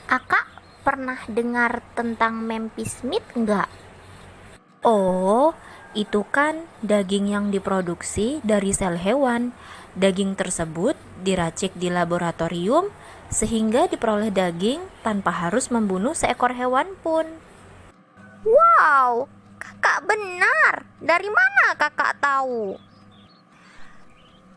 Akak pernah dengar tentang Memphis Meat nggak? Oh, itu kan daging yang diproduksi dari sel hewan. Daging tersebut diracik di laboratorium sehingga diperoleh daging tanpa harus membunuh seekor hewan pun. Wow, kakak benar. Dari mana kakak tahu?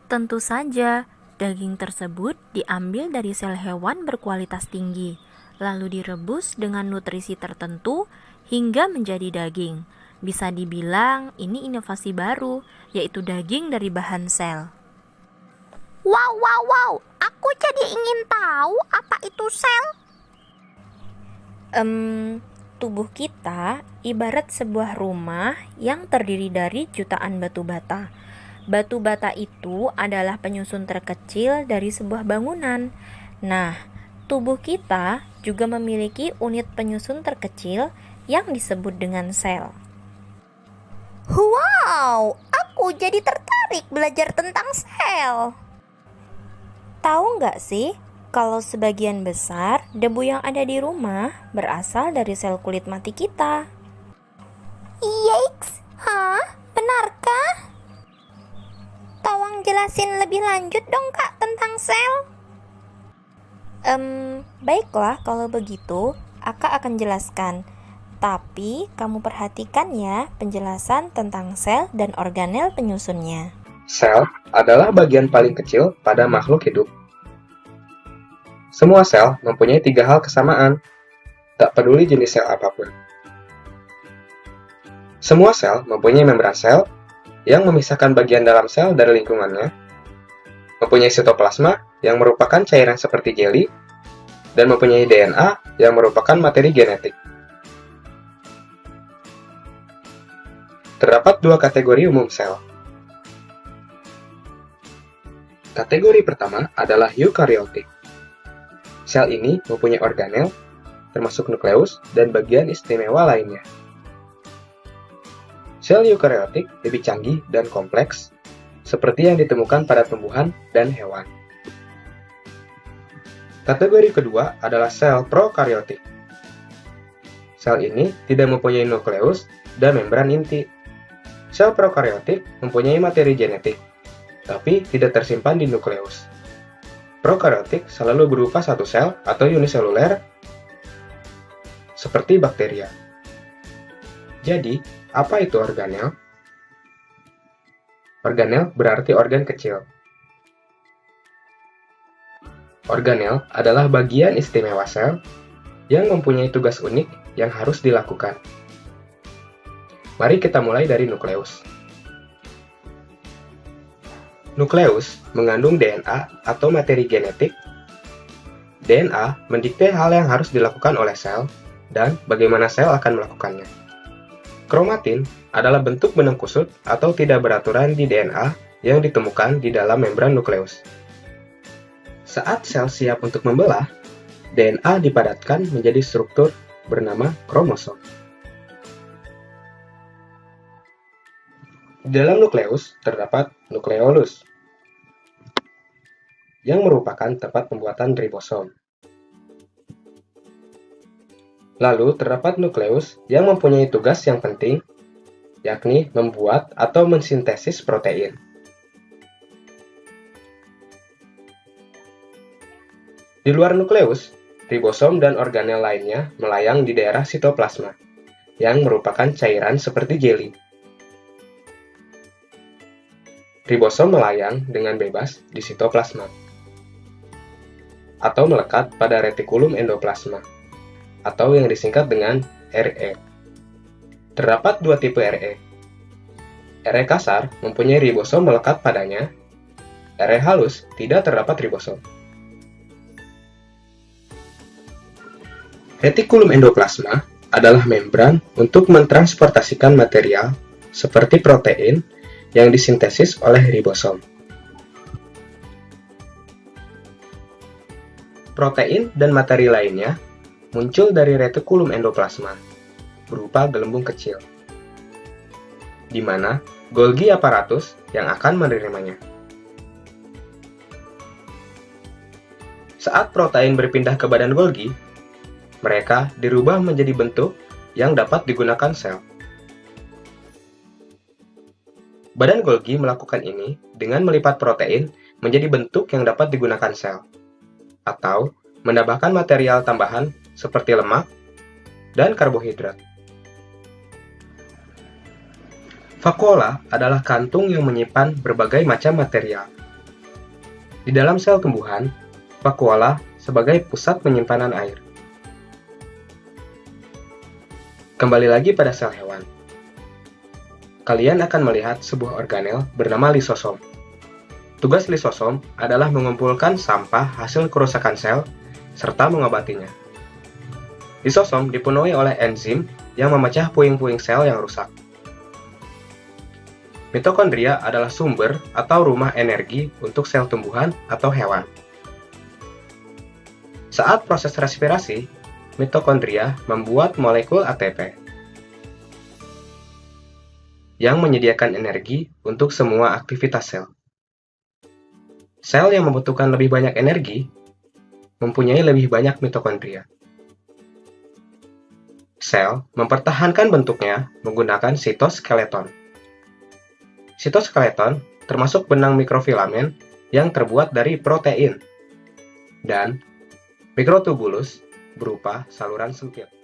Tentu saja, daging tersebut diambil dari sel hewan berkualitas tinggi, lalu direbus dengan nutrisi tertentu hingga menjadi daging. Bisa dibilang ini inovasi baru, yaitu daging dari bahan sel. Wow, wow, wow. Aku jadi ingin tahu apa itu sel. Tubuh kita ibarat sebuah rumah yang terdiri dari jutaan batu bata. Batu bata itu adalah penyusun terkecil dari sebuah bangunan. Nah, tubuh kita juga memiliki unit penyusun terkecil yang disebut dengan sel. Wow, aku jadi tertarik belajar tentang sel. Tahu nggak sih, kalau sebagian besar debu yang ada di rumah berasal dari sel kulit mati kita? Yikes, hah? Benarkah? Tolong jelasin lebih lanjut dong kak tentang sel. Baiklah kalau begitu, Aka akan jelaskan. Tapi kamu perhatikan ya penjelasan tentang sel dan organel penyusunnya. Sel adalah bagian paling kecil pada makhluk hidup. Semua sel mempunyai 3 hal kesamaan, tak peduli jenis sel apapun. Semua sel mempunyai membran sel yang memisahkan bagian dalam sel dari lingkungannya, mempunyai sitoplasma yang merupakan cairan seperti jeli, dan mempunyai DNA yang merupakan materi genetik. Terdapat 2 kategori umum sel. Kategori pertama adalah eukaryotik. Sel ini mempunyai organel, termasuk nukleus dan bagian istimewa lainnya. Sel eukaryotik lebih canggih dan kompleks, seperti yang ditemukan pada tumbuhan dan hewan. Kategori kedua adalah sel prokaryotik. Sel ini tidak mempunyai nukleus dan membran inti. Sel prokaryotik mempunyai materi genetik, tapi tidak tersimpan di nukleus. Prokaryotik selalu berupa satu sel atau uniseluler, seperti bakteria. Jadi, apa itu organel? Organel berarti organ kecil. Organel adalah bagian istimewa sel yang mempunyai tugas unik yang harus dilakukan. Mari kita mulai dari nukleus. Nukleus mengandung DNA atau materi genetik. DNA mendikte hal yang harus dilakukan oleh sel dan bagaimana sel akan melakukannya. Kromatin adalah bentuk benang kusut atau tidak beraturan di DNA yang ditemukan di dalam membran nukleus. Saat sel siap untuk membelah, DNA dipadatkan menjadi struktur bernama kromosom. Di dalam nukleus terdapat nukleolus, yang merupakan tempat pembuatan ribosom. Lalu terdapat nukleus yang mempunyai tugas yang penting, yakni membuat atau mensintesis protein. Di luar nukleus, ribosom dan organel lainnya melayang di daerah sitoplasma, yang merupakan cairan seperti jeli. Ribosom melayang dengan bebas di sitoplasma, atau melekat pada retikulum endoplasma, atau yang disingkat dengan RE. Terdapat 2 tipe RE. RE kasar mempunyai ribosom melekat padanya, RE halus tidak terdapat ribosom. Retikulum endoplasma adalah membran untuk mentransportasikan material seperti protein yang disintesis oleh ribosom. Protein dan materi lainnya muncul dari retikulum endoplasma, berupa gelembung kecil, di mana Golgi aparatus yang akan menerimanya. Saat protein berpindah ke badan Golgi, Mereka dirubah menjadi bentuk yang dapat digunakan sel. Badan Golgi melakukan ini dengan melipat protein menjadi bentuk yang dapat digunakan sel, atau menambahkan material tambahan seperti lemak dan karbohidrat. Vakuola adalah kantung yang menyimpan berbagai macam material. Di dalam sel tumbuhan, vakuola sebagai pusat penyimpanan air. Kembali lagi pada sel hewan. Kalian akan melihat sebuah organel bernama lisosom. Tugas lisosom adalah mengumpulkan sampah hasil kerusakan sel serta mengobatinya. Lisosom dipenuhi oleh enzim yang memecah puing-puing sel yang rusak. Mitokondria adalah sumber atau rumah energi untuk sel tumbuhan atau hewan. Saat proses respirasi, mitokondria membuat molekul ATP yang menyediakan energi untuk semua aktivitas sel. Sel yang membutuhkan lebih banyak energi mempunyai lebih banyak mitokondria. Sel mempertahankan bentuknya menggunakan sitoskeleton. Sitoskeleton termasuk benang mikrofilamen yang terbuat dari protein, dan mikrotubulus berupa saluran sempit.